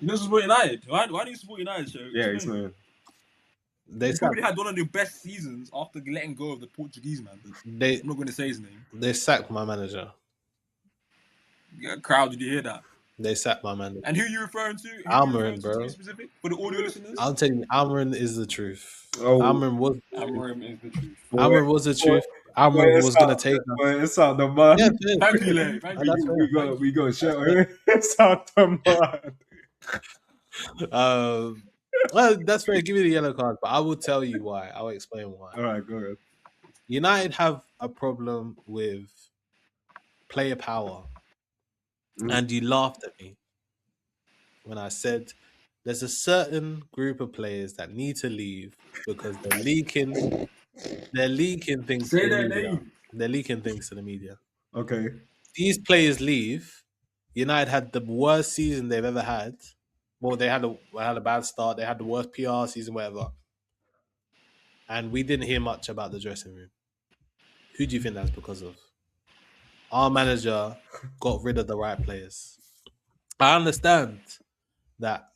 You don't support United. Why do you support United, Joe? Yeah, explain. They probably had one of the best seasons after letting go of the Portuguese man. I'm not going to say his name. They sacked my manager. Yeah, crowd, did you hear that? They sacked my manager. And who are you referring to? Amorim, bro. To be specific for the audio listeners. I'll tell you, Amorim is the truth. Oh. Amorim is the truth. Amorim was the truth. Amorim was going to take us. It's out the mud. Yeah, thank you, Larry. Thank you. We go show. It's out the mud. Well, that's fair. Give me the yellow card, but I will tell you why. I'll explain why. All right, go ahead. United have a problem with player power. And you laughed at me when I said there's a certain group of players that need to leave because they're leaking things to the media. They're leaking things to the media. Okay. These players leave. United had the worst season they've ever had. Well, they had a bad start. They had the worst PR season, whatever. And we didn't hear much about the dressing room. Who do you think that's because of? Our manager got rid of the right players. I understand that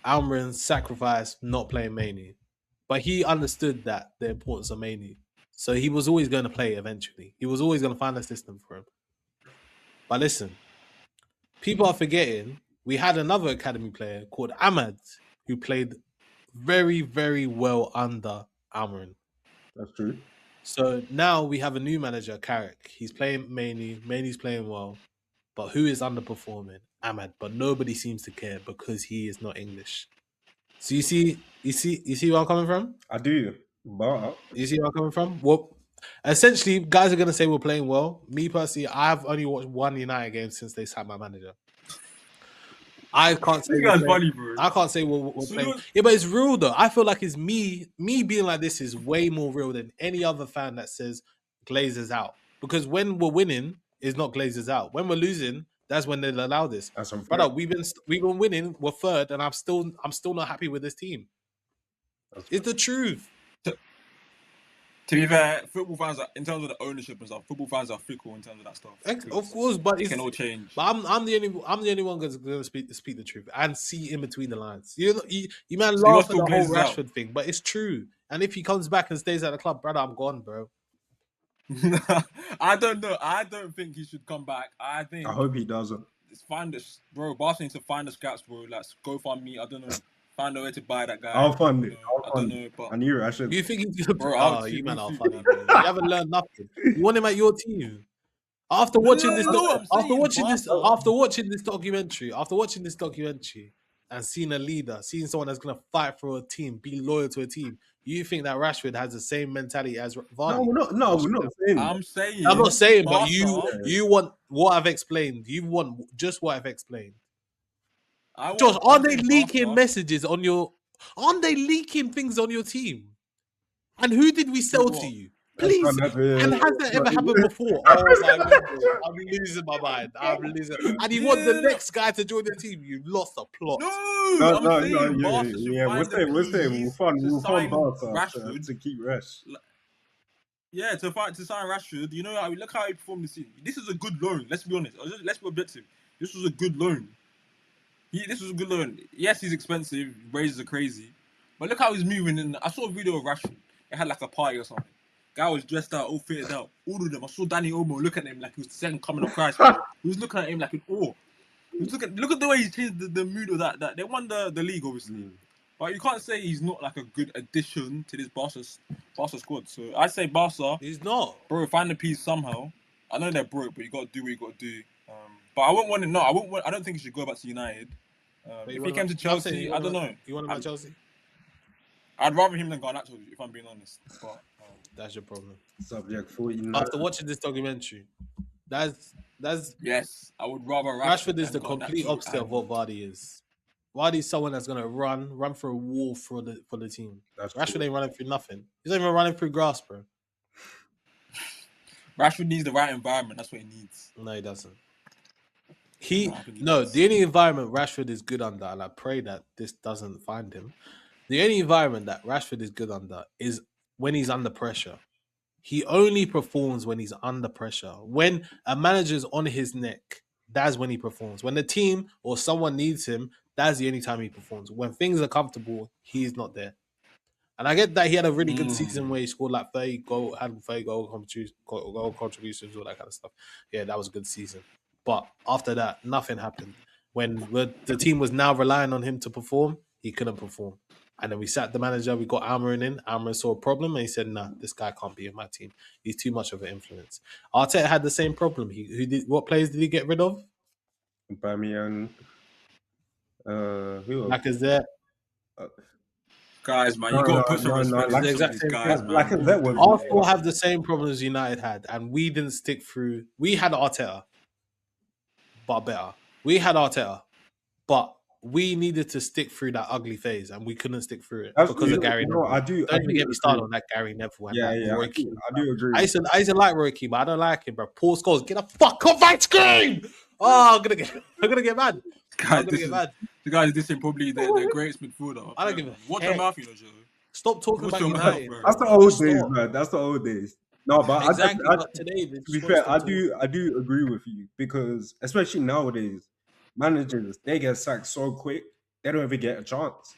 Amorim sacrificed not playing Mainey, but he understood that the importance of Mainey. So he was always going to play eventually. He was always going to find a system for him. But listen, people are forgetting we had another academy player called Ahmad who played very, very well under Amorim. That's true. So now we have a new manager, Carrick. He's playing Mainey. Mainey's playing well. But who is underperforming? Ahmad. But nobody seems to care because he is not English. So you see where I'm coming from? I do. But you see where I'm coming from? Well, essentially, guys are going to say we're playing well. Me personally, I've only watched one United game since they sacked my manager. I can't say funny, bro. I can't say we're playing. Yeah, but it's real though. I feel like it's me being like this is way more real than any other fan that says Glazers out. Because when we're winning, it's not Glazers out. When we're losing, that's when they'll allow this. Brother, we've been winning. We're third, and I'm still not happy with this team. It's the truth. To be fair, football fans are, in terms of the ownership and stuff, football fans are fickle in terms of that stuff. Of course, but it can all change. But I'm the only one going to speak the truth and see in between the lines. You man laugh at the whole Rashford thing, but it's true. And if he comes back and stays at the club, brother, I'm gone, bro. I don't know. I don't think he should come back. I hope he doesn't. Find this, bro. Barca needs to find the scraps, bro. Like, go find me. I don't know. Find a way to buy that guy. I'll fund it. I don't know, but I knew I should. You think he's gonna? Bro, you man are funny. Bro. You haven't learned nothing. You want him at your team. After watching this documentary, and seeing a leader, seeing someone that's gonna fight for a team, be loyal to a team, you think that Rashford has the same mentality as Vardy? No, we're not saying. I'm not saying, but you want what I've explained. You want just what I've explained. Josh, are they leaking messages on your? Aren't they leaking things on your team? And who did we sell to you? Please. And has that ever happened before? Oh my God, I'm losing my mind. And you want the next guy to join the team? You lost a plot. No. Yeah. We're saying we'll fund Barca to keep Rash. Yeah, to sign Rashford. You know, look how he performed this season. This is a good loan. Let's be honest. Let's be objective. This was a good loan. This was a good loan. Yes, he's expensive. Wages are crazy. But look how he's moving. And I saw a video of Rashford. It had like a party or something. Guy was dressed out, all fitted out. All of them. I saw Danny Olmo look at him like he was the second coming of Christ. He was looking at him like in awe. Look at the way he changed the mood of that. They won the league, obviously. But you can't say he's not like a good addition to this Barca squad. So I'd say Barca. He's not. Bro, find the piece somehow. I know they're broke, but you got to do what you got to do. But I wouldn't want him. No, I don't think he should go back to United. If he came to Chelsea, I don't know. You want him at Chelsea? I'd rather him than Garnacho, if I'm being honest. But that's your problem. Subject 49. After watching this documentary, that's yes, I would rather Rashford is the complete opposite of what Vardy is. Vardy's someone that's gonna run through a wall for the team. Rashford ain't running through nothing. He's not even running through grass, bro. Rashford needs the right environment. That's what he needs. No, he doesn't. The only environment Rashford is good under, and I pray that this doesn't find him. The only environment that Rashford is good under is when he's under pressure. He only performs when he's under pressure. When a manager's on his neck, that's when he performs. When the team or someone needs him That's the only time he performs. When things are comfortable, he's not there. And I get that he had a really good season where he scored like 30 goal contributions, all that kind of stuff. Yeah, that was a good season. But after that, nothing happened. When the team was now relying on him to perform, he couldn't perform. And then we sat the manager, we got Amorim in. Amorim saw a problem and he said, nah, this guy can't be in my team. He's too much of an influence. Arteta had the same problem. What players did he get rid of? Bamian. Who else? Lacazette. Guys, man, you got to put some respect on these guys, man. Arsenal have the same problems United had, and we didn't stick through. We had Arteta, but better. We had Arteta, but we needed to stick through that ugly phase, and we couldn't stick through it because of Gary Neville. Don't even get me started on that Gary Neville. And Roy Keane. I do agree. I used to like Roy Keane, but I don't like him, bro. Paul Scholes, get the fuck off my screen! Oh, I'm gonna get mad. The guys, this is probably the greatest midfielder. I don't give a Watch your mouth, you know, Joe. Stop talking about United. That's the old days, man. That's the old days. No, but exactly. But today, to be fair, I do agree with you because especially nowadays, managers they get sacked so quick they don't even get a chance.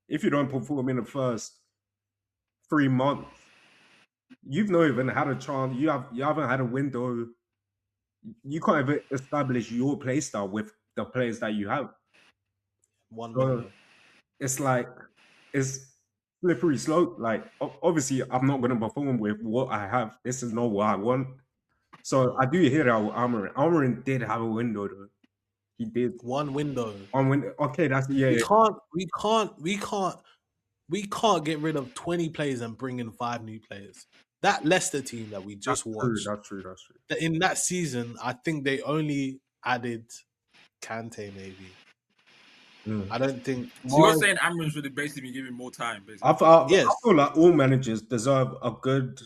If you don't perform in the first 3 months, you've not even had a chance. You haven't had a window. You can't even establish your play style with the players that you have. It's like it's slippery slope. Like obviously, I'm not going to perform with what I have. This is not what I want. So I do hear that with Amorim. Amorim did have a window though. He did one window. Okay, that's We can't get rid of 20 players and bring in 5 new players. That Leicester team that we just watched. That's true. In that season, I think they only added Kante maybe. I don't think. So you're saying Amorim should basically be given more time. Basically. I feel like all managers deserve a good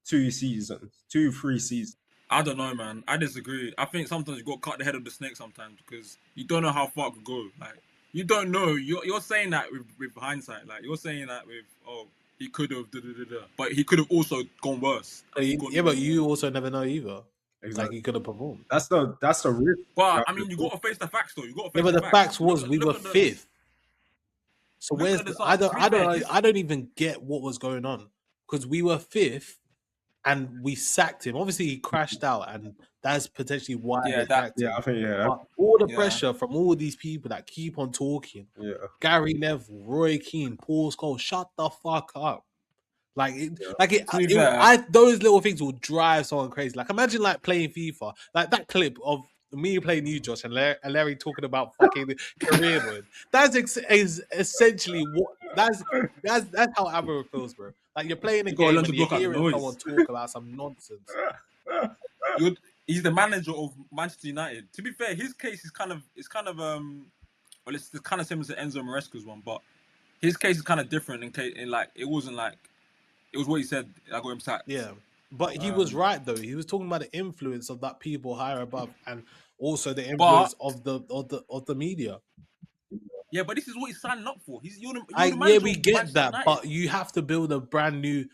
2 seasons, 2-3 seasons. I don't know, man. I disagree. I think sometimes you got to cut the head of the snake sometimes because you don't know how far it could go. Like you don't know. You're saying that with hindsight. Like you're saying that with he could have but he could have also gone worse. But you also never know either. Exactly. Like he could have performed. That's the risk. But I mean, you got to face the facts, though. You got to face but the facts was we were 5th. So where's I don't even get what was going on because we were 5th and we sacked him. Obviously, he crashed out, and that's potentially why. I think But all the pressure from all these people that keep on talking. Yeah. Gary Neville, Roy Keane, Paul Scholes, shut the fuck up. Those little things will drive someone crazy. Like imagine playing FIFA, like that clip of me playing you, Josh, and Larry talking about fucking career mode. That's essentially what that's how Amorim feels, bro. Like you're playing a game and you're hearing someone talk about some nonsense. He's the manager of Manchester United. To be fair, his case is kind of it's kind of similar to Enzo Maresca's one, but his case is kind of different it wasn't like. It was what he said. I got him sacked. Yeah, but he was right though. He was talking about the influence of that people higher above, and also the influence of the media. Yeah, but this is what he's signing up for. We get that, United. But you have to build a brand new.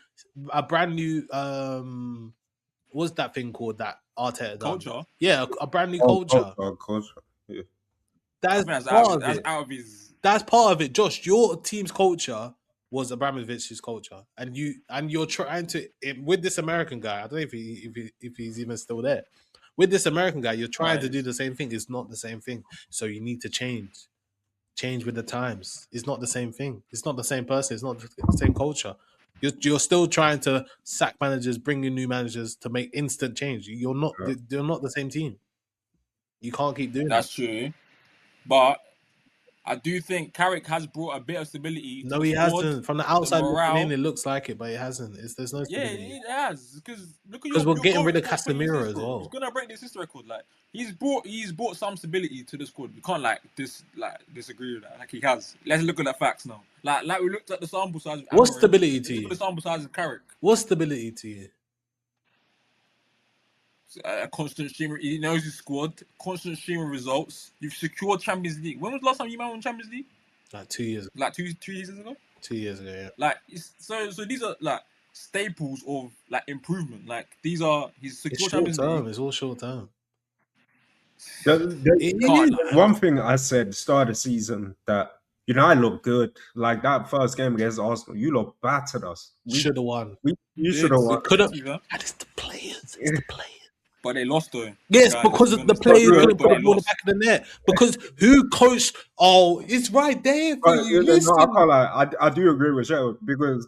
What's that thing called that Arteta done? Culture. Yeah, a brand new culture. Culture. Yeah. That's out of his. That's part of it, Josh. Your team's culture was Abramovich's culture, and you're trying to with this American guy. I don't know if he's even still there. With this American guy, you're trying to do the same thing. It's not the same thing. So you need to change with the times. It's not the same thing. It's not the same person. It's not the same culture. You're still trying to sack managers, bring in new managers to make instant change. You're not the same team. You can't keep doing that. That's true, but I do think Carrick has brought a bit of stability. No, he hasn't. From the outside looking in, it looks like it, but it hasn't. There's no stability. Yeah, it has. Because we're getting rid of Casemiro as well. He's gonna break this history record. Like he's brought some stability to the squad. We can't disagree with that. Like he has. Let's look at the facts now. Like we looked at the sample size. What's stability to you? Look at the sample size of Carrick. What's stability to you? A constant stream. He knows his squad. Constant stream of results. You've secured Champions League. When was the last time you won Champions League? Like 2 years. Like two seasons ago. 2 years ago, yeah. Like so these are like staples of like improvement. Like these are he's secured Champions League. It's all short term. It Can't is. lie. One thing I said start of the season that United look good. Like that first game against Arsenal, you lot battered us. Should have won. You should Did have won. We could have. to be fair. And it's the players. It's the players. But they lost though. Yes, Guys, let's because be of the honest. players look, couldn't But put the they ball in the lost. back of the net. Because who coached? Oh, it's right there for you. No, I Listen. can't lie. I do agree with you because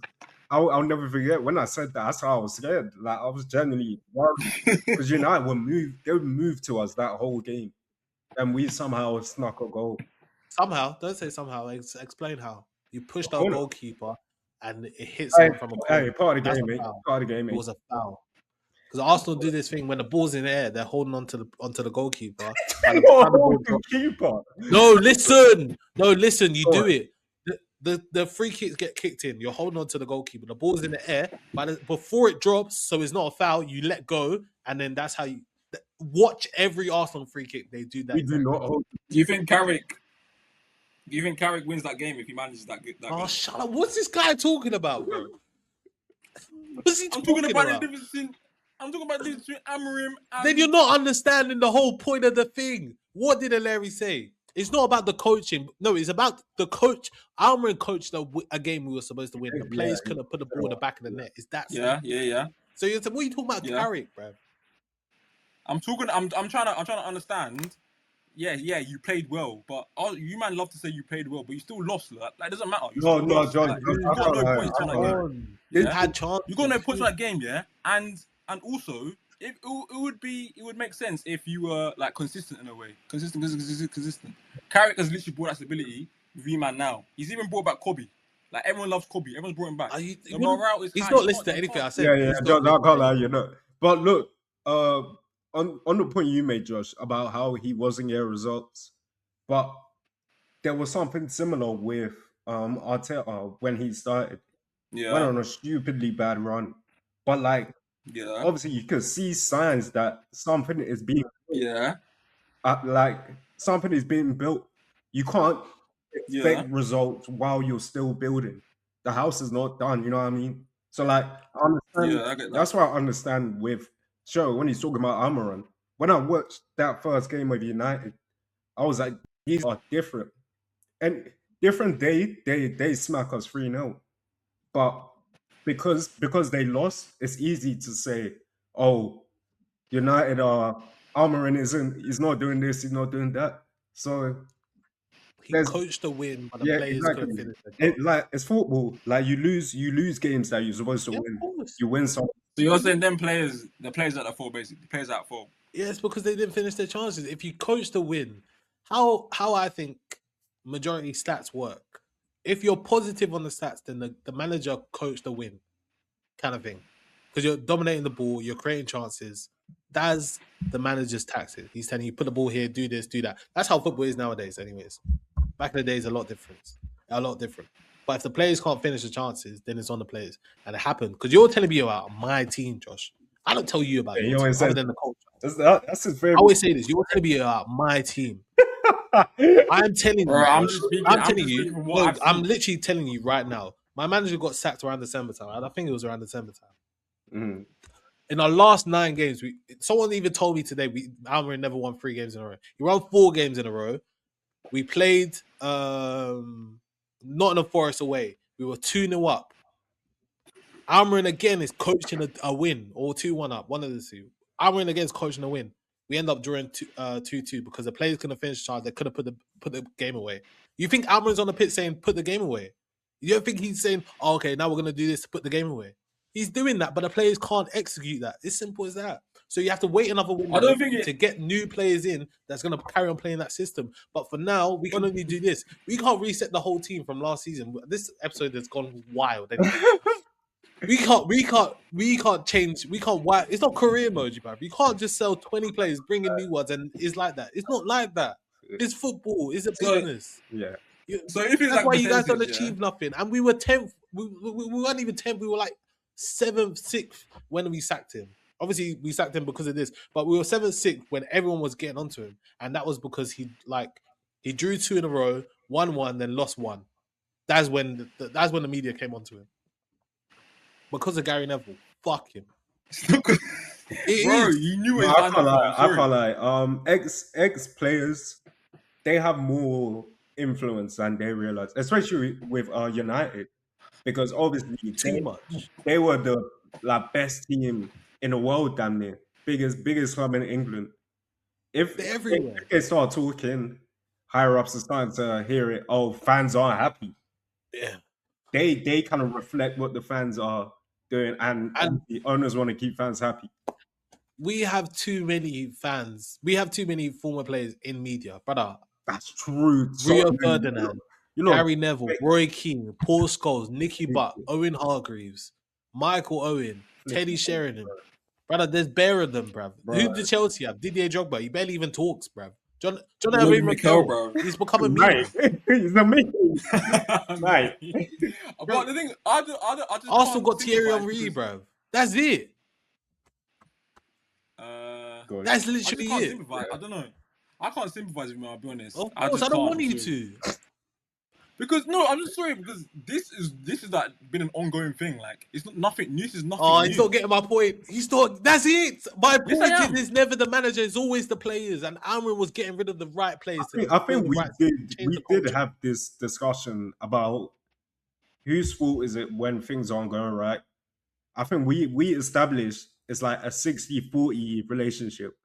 I'll never forget when I said that. That's how I was scared. Like I was genuinely worried because United would move. They would move to us that whole game, and we somehow snuck a goal. Somehow, don't say somehow. Explain how. You pushed our Corner. goalkeeper and it hit Hey, someone from a corner. hey, part of the That's game, a mate. foul. Part of the game, It mate. was a foul. Because Arsenal do this thing when the ball's in the air, they're holding onto the goalkeeper. By the time the ball drops. Keeper. No, listen. You Go do on. it. The free kicks get kicked in. You're holding on to the goalkeeper. The ball's in the air, but before it drops, so it's not a foul. You let go, and then that's how you watch every Arsenal free kick. They do that. We do exact not thing. hold. Do you think Carrick wins that game if he manages that game? Oh, shut up! What's this guy talking about, bro? What's he I'm talking talking about about? the difference between. I'm talking about the difference between Amorim and. Then you're not understanding the whole point of the thing. What did Larry say? It's not about the coaching. No, it's about the coach. Almiron coached a game we were supposed to win. The players couldn't put the ball in the back of the net. Is that Yeah. So you're what are you talking about, Yeah. Carrick, bro? I'm trying to understand. Yeah, you played well, but you man love to say you played well, but you still lost. Like it doesn't matter. You still No, lost. John. Like, I you got no can't lie, points I on that can't game. lie. You Yeah? had chance. You got no points on that game, yeah. And also, it would make sense if you were like consistent in a way, consistent. Carrick has literally brought that stability with man now. He's even brought back Kobe. Like everyone loves Kobe. Everyone's brought him back. The morale is He's high. not You listening to can't- anything I can't- said. Yeah, He's John. not I can't lie, listening. you know. But look, on the point you made, Josh, about how he wasn't getting results, but there was something similar with Arteta when he started. Went Yeah, on a stupidly bad run, but like yeah, obviously you could see signs that something is being yeah, like something is being built. You can't expect yeah, results while you're still building. The house is not done. You know what I mean? So like, I understand. yeah. I get that. That's why I understand with Joe when he's talking about Amaran. When I watched that first game of United, I was like, these are different. And different they smack us 3-0. But because they lost, it's easy to say, oh, United are Amarin is not doing this, he's not doing that. So He there's coached the win, but the yeah, players couldn't exactly. finish the job. Like it's football. Like you lose games that you're supposed to Yeah, win. of course. You win some. So you're saying the players at the four basically, the players at four. Yeah, it's because they didn't finish their chances. If you coach the win, how I think majority stats work. If you're positive on the stats, then the manager coached the win, kind of thing. Because you're dominating the ball, you're creating chances. That's the manager's tactic. He's telling you put the ball here, do this, do that. That's how football is nowadays, anyways. Back in the day, is a lot different. But if the players can't finish the chances, then it's on the players, and it happened. Because you're telling me about my team, Josh. I don't tell you about Yeah, he your team, always other says than the culture. that's his I favorite. always say this. You're telling me about my team. I'm telling Bro, you. I'm Josh, just speaking. I'm I'm telling just you. speaking from what No, I've I'm seen. literally telling you right now. My manager got sacked around December time. I think it was around December time. Mhm. In our last 9 games, someone even told me today Almeria never won 3 games in a row. He won 4 games in a row. We played Nottingham Forest away. We were 2-0 up. Almerin again is coaching a win or 2-1 up, one of the two. Almerin again is coaching a win. We end up drawing 2-2 because the players couldn't finish charge. They could have put the game away. You think Almerin's on the pitch saying put the game away? You don't think he's saying, oh, okay, now we're going to do this to put the game away? He's doing that, but the players can't execute that. It's simple as that. So you have to wait another window to get new players in that's going to carry on playing that system. But for now, we can only do this. We can't reset the whole team from last season. This episode has gone wild. We can't change. We can't. It's not career mode, bro. You can't just sell 20 players, bring in new ones, and it's like that. It's not like that. It's football. It's a business. Yeah. So if it's That's like why you guys don't percentage, achieve nothing. And we were 10th. We weren't even 10th. We were like 7th, 6th when we sacked him. Obviously, we sacked him because of this, but we were 7th, 6th when everyone was getting onto him, and that was because he drew 2 in a row, won 1, then lost 1. That's when the media came onto him because of Gary Neville. Fuck him. It Bro, is. you knew what No, he I signed can't up for. lie. I'm I sorry. can't lie. Ex players, they have more influence than they realize, especially with United, because obviously Too much. they were the like best team in the world, damn near biggest club in England. They're If everywhere. they start talking, higher ups are starting to hear it. Oh, fans aren't happy. Yeah. They kind of reflect what the fans are doing, and And obviously owners want to keep fans happy. we have too many fans. We have too many former players in media, brother. That's true. So Rio many. Ferdinand, You know, Gary Neville, Roy Keane, Paul Scholes, Nicky Butt, Owen Hargreaves, Michael Owen, Teddy Sheringham. Brother, there's bare of them, bruv. bro. Who did Chelsea have? Didier Drogba. He barely even talks, bruv. John Louis Irving Mikel, Mikel. bro. He's become a Mate, meme. it's amazing. Mate. But the thing, I just Arsenal can't got Thierry sympathize Henry, because bruv. That's it. Go on. That's I just literally can't it. sympathize. I don't know. I can't sympathize with him. I'll be honest. Of I course, I just don't can't. want you So. to. Because no, I'm just sorry because this is like been an ongoing thing. Like it's not nothing new. This is nothing Oh, new. he's not getting my point. He's not. That's it. My Yes, point I is, am. it's never the manager. It's always the players. And Amrin was getting rid of the right players to I fill think the we right, did change the culture. have this discussion about whose fault is it when things aren't going right. I think we established it's like a 60-40 relationship.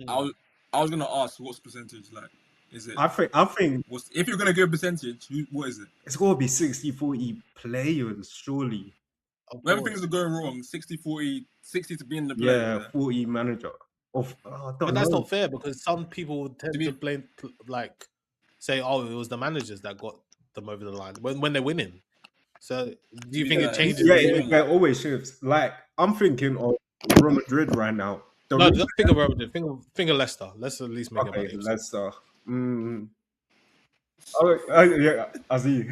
I was gonna ask what's percentage like. Is it? I think What's if you're gonna give a percentage? What is it? it's got to be 60-40 players, surely. Of When course. things are going wrong, 60-40, 60 to be in the Yeah, players. 40 manager. Of I But don't that's know. not fair because some people tend be- to blame, like, say, oh, it was the managers that got them over the line when they're winning. So do you be think fair, it changes? Yeah, when you yeah, win? it always shifts. Like I'm thinking of Real Madrid right now. The No, reason, just think of Real Madrid. Think of Leicester. Let's at least make it okay, about AFC. let's yeah, Aziz.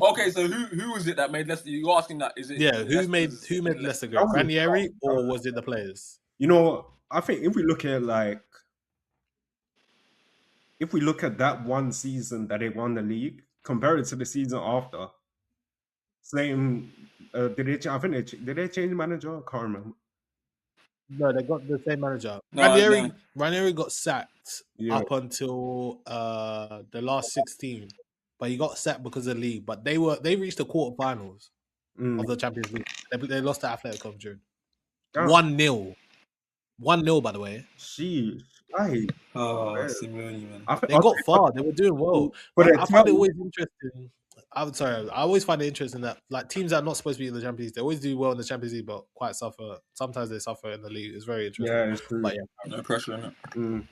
Okay, so who was it that made Leicester? You're asking that? Is it? Yeah, who made Leicester's- Leicester That great? was a Ranieri tough, or was it the players? You know what? I think if we look at that one season that they won the league, compare it to the season after, same. Did they? I think did they change manager? I can't remember. No, they got the same manager. No. Ranieri got sacked Yeah. up until the last 16, but he got sacked because of the league. But they reached the quarterfinals of the Champions League. They lost to Atletico Madrid. 1-0. 1-0, by the way. Sheesh. Simeone, man. They got far. They were doing well. But I find it always interesting. I'm sorry. I always find it interesting that like teams that are not supposed to be in the Champions League, they always do well in the Champions League, but quite suffer. Sometimes they suffer in the league. It's very interesting. Yeah, it's true. But yeah, No pressure on it.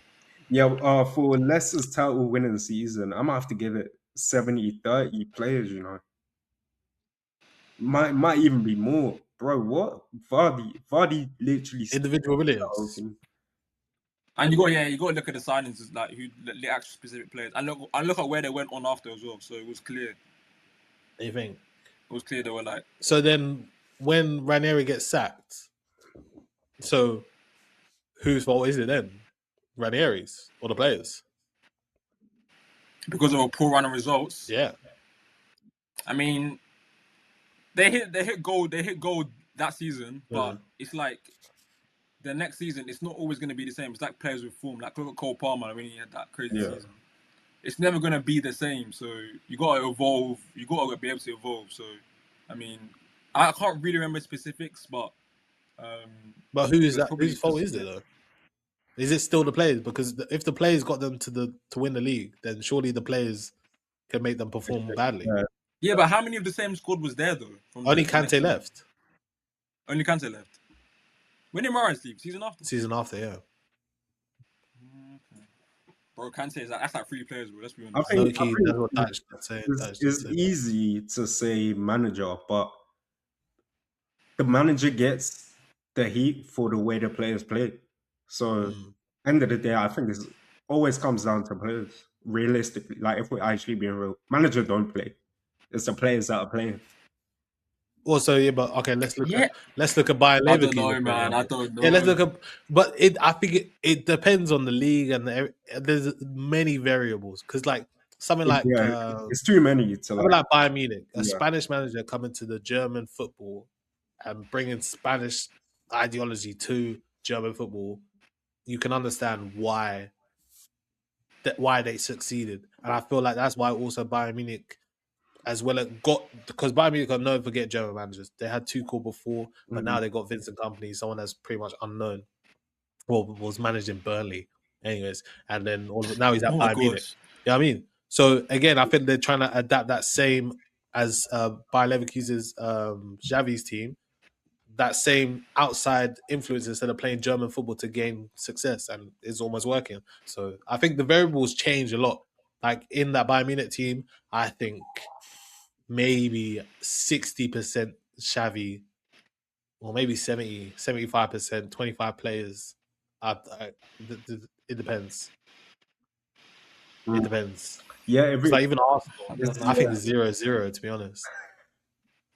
Yeah, for Leicester's title winning season, I'm gonna have to give it 70-30 players, you know. Might even be more. Bro, what? Vardy literally individual brilliance. And you got to look at the signings, like who the actual specific players, and look at where they went on after as well. So it was clear. You think? It was clear they were like. So then, when Ranieri gets sacked, so whose fault is it then? Ranieri's or the players? Because of a poor run of results. Yeah. I mean, they hit gold that season, but it's like the next season, it's not always going to be the same. It's like players with form. Like look at Cole Palmer when he had that crazy season. It's never going to be the same. So you got to evolve. You got to be able to evolve. So, I mean, I can't really remember specifics, but. But who is that? Whose fault is it though? Is it still the players? Because if the players got them to win the league, then surely the players can make them perform badly. Yeah, but how many of the same squad was there though? Only Kante left. Only Kante left. When did Morris leave? Season after? Season after, yeah. Bro, Kante that's like 3 players, bro. Let's be honest. I think that's what that's saying. It's easy to say manager, but the manager gets the heat for the way the players play. So, end of the day, I think it always comes down to players. Realistically, like if we're actually being real, manager don't play. It's the players that are playing. Also, yeah, but okay, let's look at Bayer Leverkusen. I don't know, man. I don't know. Yeah, let's look at. But I think it depends on the league and there's many variables because like something like it's too many to like Bayern Munich, a Spanish manager coming to the German football and bringing Spanish ideology to German football, you can understand why they succeeded, and I feel like that's why also Bayern Munich, as well as because Bayern Munich are known for getting German managers. They had Tuchel before, but now they got Vincent Kompany, someone that's pretty much unknown. Well, was managed in Burnley, anyways, and then now he's at Oh my Bayern Munich. gosh. You know what I mean? So again, I think they're trying to adapt that same as Bayer Leverkusen's Xavi's team, that same outside influence instead of playing German football to gain success, and it's almost working. So I think the variables change a lot. Like in that Bayern Munich team, I think maybe 60% Xavi, or maybe 70, 75%, 25 players. It depends. It depends. Yeah, It's like even Arsenal. I think yeah. it's 0-0, to be honest.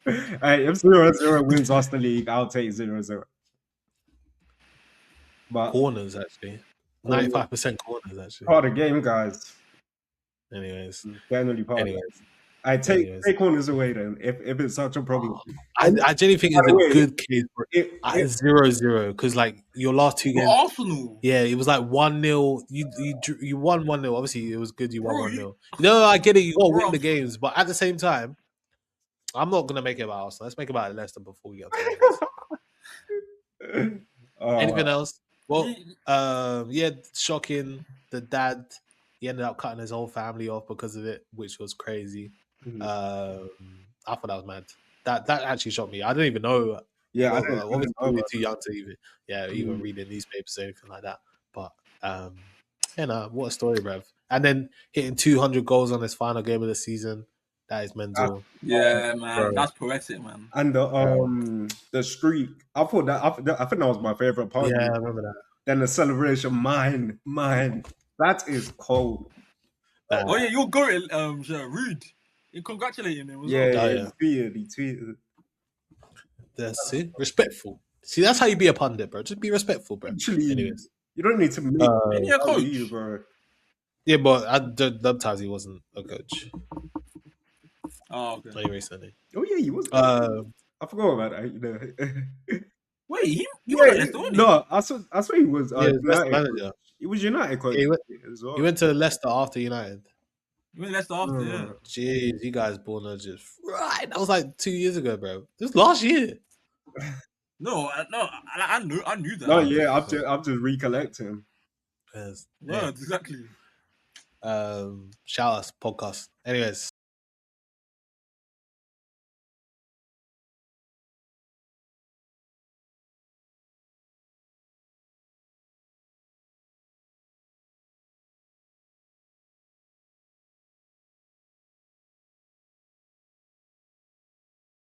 Hey, if 0-0 wins us the league, I'll take 0-0. But Corners, actually. 95% corners, actually. part of the game, guys. Anyways. Definitely part of Anyways. it. I take corners away then, if it's such a problem. I genuinely think it's a good case for it. 0-0, because like your last two games. Arsenal. Yeah, it was like 1-0. You won 1-0. Obviously, it was good. You won 1-0. No, I get it. You got to win the games, but at the same time, I'm not gonna make it about Arsenal. Let's make it about Leicester before we get to anything else? Well, yeah, shocking. The dad, he ended up cutting his whole family off because of it, which was crazy. I thought that was mad. That actually shocked me. I didn't even know. Yeah, obviously we were too young to even read the newspapers or anything like that. But what a story, bruv. And then hitting 200 goals on his final game of the season. That is mental. Yeah, man, that's poetic, man. And the streak, I think that was my favorite part. Yeah, I remember that. Then the celebration, mine. That is cold. Oh yeah, you're going, Rude. You're congratulating him as well. Yeah, he tweeted. That's it. Respectful. See, that's how you be a pundit, bro. Just be respectful, bro. Actually, anyways, you don't need to make a coach, bro. Yeah, but sometimes he wasn't a coach. Oh, okay. Only recently. Oh yeah, he was. I forgot about that. You know. Wait, he was Leicester, wasn't he? No, I saw he was United manager. He was United coach as well. He went to Leicester after United. He went to Leicester after, yeah. Jeez, you guys born are just right. That was like 2 years ago, bro. This was last year. No, I knew that. No, yeah, I'm just recollecting. Words, exactly. Shout us podcast. Anyways,